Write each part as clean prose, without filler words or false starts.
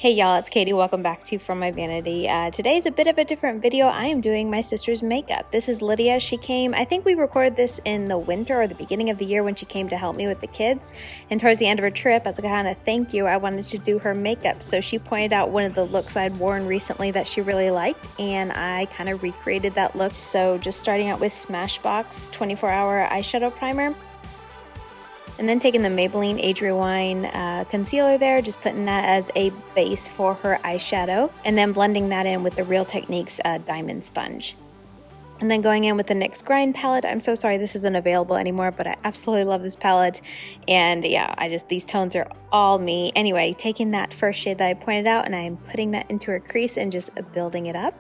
Hey y'all, it's Katie. Welcome back to From My Vanity. Today is a bit of a different video. I am doing my sister's makeup. This is Lydia. She came, I think we recorded this in the winter or the beginning of the year when she came to help me with the kids. And towards the end of her trip, as a kind of thank you, I wanted to do her makeup. So she pointed out one of the looks I'd worn recently that she really liked, and I kind of recreated that look. So just starting out with Smashbox 24-hour eyeshadow primer. And then taking the Maybelline Age Rewind concealer there, just putting that as a base for her eyeshadow, and then blending that in with the Real Techniques Diamond Sponge. And then going in with the NYX Grind palette. I'm so sorry this isn't available anymore, but I absolutely love this palette. And yeah, these tones are all me. Anyway, taking that first shade that I pointed out, and I'm putting that into her crease and just building it up.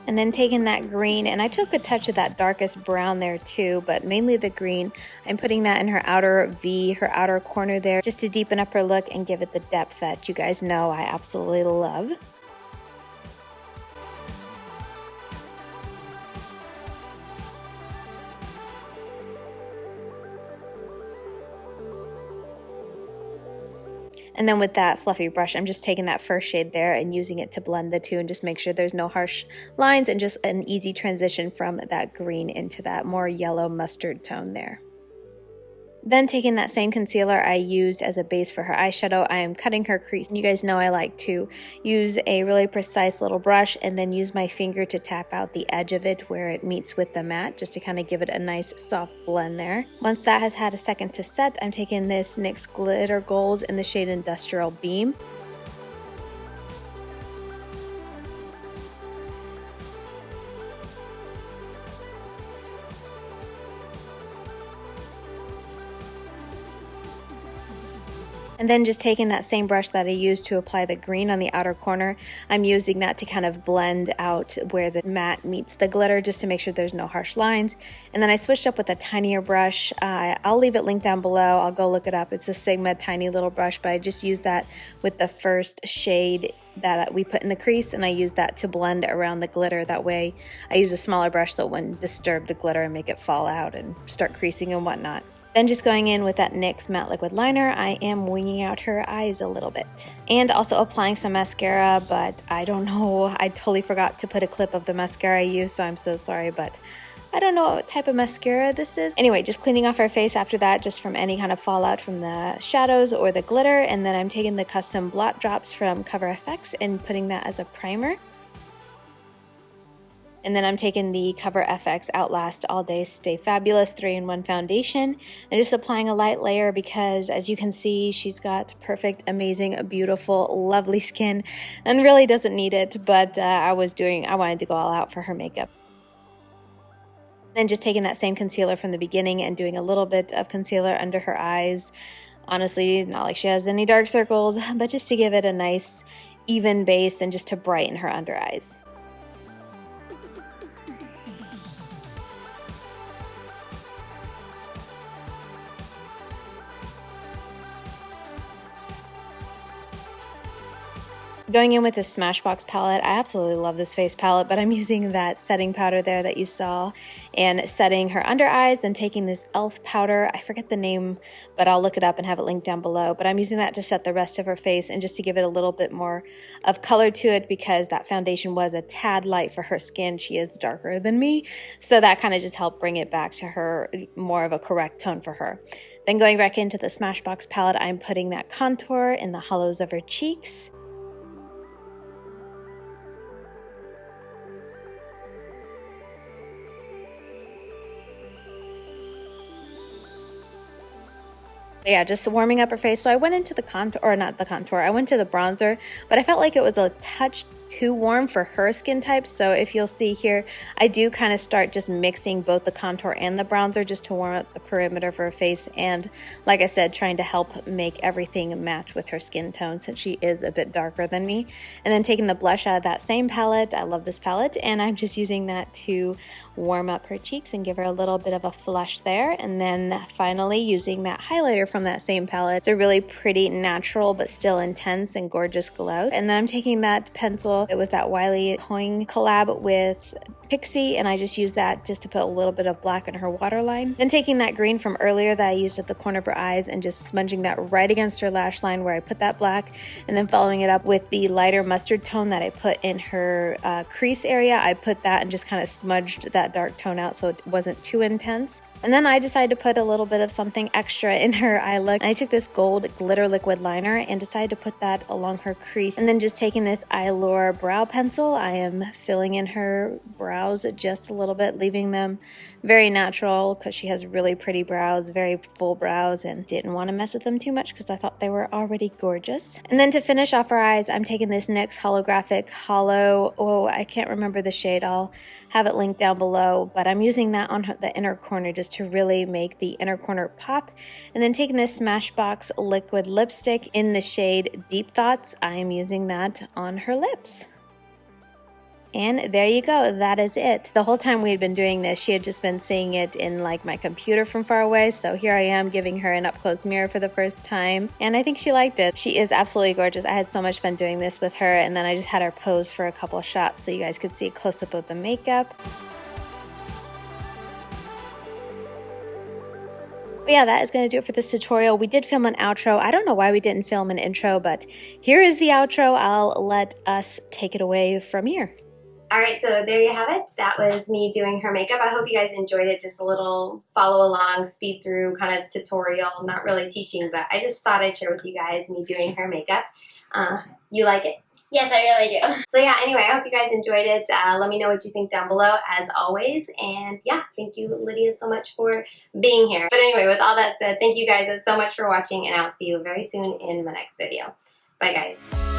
And then taking that green, and I took a touch of that darkest brown there too, but mainly the green. I'm putting that in her outer V, her outer corner there, just to deepen up her look and give it the depth that you guys know I absolutely love. And then with that fluffy brush, I'm just taking that first shade there and using it to blend the two and just make sure there's no harsh lines and just an easy transition from that green into that more yellow mustard tone there. Then taking that same concealer I used as a base for her eyeshadow, I am cutting her crease. You guys know I like to use a really precise little brush and then use my finger to tap out the edge of it where it meets with the matte, just to kind of give it a nice soft blend there. Once that has had a second to set, I'm taking this NYX Glitter Goalz in the shade Industrial Beam. And then just taking that same brush that I used to apply the green on the outer corner, I'm using that to kind of blend out where the matte meets the glitter, just to make sure there's no harsh lines. And then I switched up with a tinier brush. I'll leave it linked down below. I'll go look it up. It's a Sigma tiny little brush, but I just used that with the first shade that we put in the crease, and I use that to blend around the glitter. That way I use a smaller brush so it wouldn't disturb the glitter and make it fall out and start creasing and whatnot. Then just going in with that NYX Matte Liquid Liner, I am winging out her eyes a little bit. And also applying some mascara, but I don't know, I totally forgot to put a clip of the mascara I use, so I'm so sorry, but I don't know what type of mascara this is. Anyway, just cleaning off her face after that, just from any kind of fallout from the shadows or the glitter. And then I'm taking the custom Blot drops from CoverFX and putting that as a primer. And then I'm taking the CoverFX Outlast All Day Stay Fabulous 3-in-1 foundation and just applying a light layer because, as you can see, she's got perfect, amazing, beautiful, lovely skin and really doesn't need it, but I wanted to go all out for her makeup. Then just taking that same concealer from the beginning and doing a little bit of concealer under her eyes. Honestly, not like she has any dark circles, but just to give it a nice, even base and just to brighten her under eyes. Going in with this Smashbox palette, I absolutely love this face palette, but I'm using that setting powder there that you saw and setting her under eyes, then taking this e.l.f. powder, I forget the name, but I'll look it up and have it linked down below, but I'm using that to set the rest of her face and just to give it a little bit more of color to it because that foundation was a tad light for her skin. She is darker than me, so that kind of just helped bring it back to her, more of a correct tone for her. Then going back into the Smashbox palette, I'm putting that contour in the hollows of her cheeks. Yeah, just warming up her face. So I went into the contour, or not the contour, I went to the bronzer, but I felt like it was a touch too warm for her skin type. So if you'll see here, I do kind of start just mixing both the contour and the bronzer just to warm up the perimeter of her face. And like I said, trying to help make everything match with her skin tone since she is a bit darker than me. And then taking the blush out of that same palette, I love this palette, and I'm just using that to warm up her cheeks and give her a little bit of a flush there. And then finally using that highlighter from that same palette. It's a really pretty natural but still intense and gorgeous glow. And then I'm taking that pencil, it was that Weylie Hoang collab with Pixi, and I just used that just to put a little bit of black in her waterline. Then taking that green from earlier that I used at the corner of her eyes and just smudging that right against her lash line where I put that black, and then following it up with the lighter mustard tone that I put in her crease area. I put that and just kind of smudged that dark tone out so it wasn't too intense. And then I decided to put a little bit of something extra in her eye look. I took this gold glitter liquid liner and decided to put that along her crease. And then just taking this Eylure brow pencil, I am filling in her brows just a little bit, leaving them very natural because she has really pretty brows, very full brows, and didn't want to mess with them too much because I thought they were already gorgeous. And then to finish off her eyes, I'm taking this NYX holographic Holo. Oh, I can't remember the shade. I'll have it linked down below, but I'm using that on the inner corner just to really make the inner corner pop. And then taking this Smashbox liquid lipstick in the shade Deep Thoughts, I am using that on her lips. And there you go, that is it. The whole time we had been doing this, she had just been seeing it in like my computer from far away, so here I am giving her an up-close mirror for the first time, and I think she liked it. She is absolutely gorgeous. I had so much fun doing this with her, and then I just had her pose for a couple of shots so you guys could see a close-up of the makeup. But yeah, that is going to do it for this tutorial. We did film an outro. I don't know why we didn't film an intro, but here is the outro. I'll let us take it away from here. Alright, so there you have it. That was me doing her makeup. I hope you guys enjoyed it. Just a little follow along, speed through kind of tutorial. Not really teaching, but I just thought I'd share with you guys me doing her makeup. You like it? Yes, I really do. So yeah, anyway, I hope you guys enjoyed it. Let me know what you think down below, as always. And yeah, thank you, Lydia, so much for being here. But anyway, with all that said, thank you guys so much for watching, and I'll see you very soon in my next video. Bye, guys.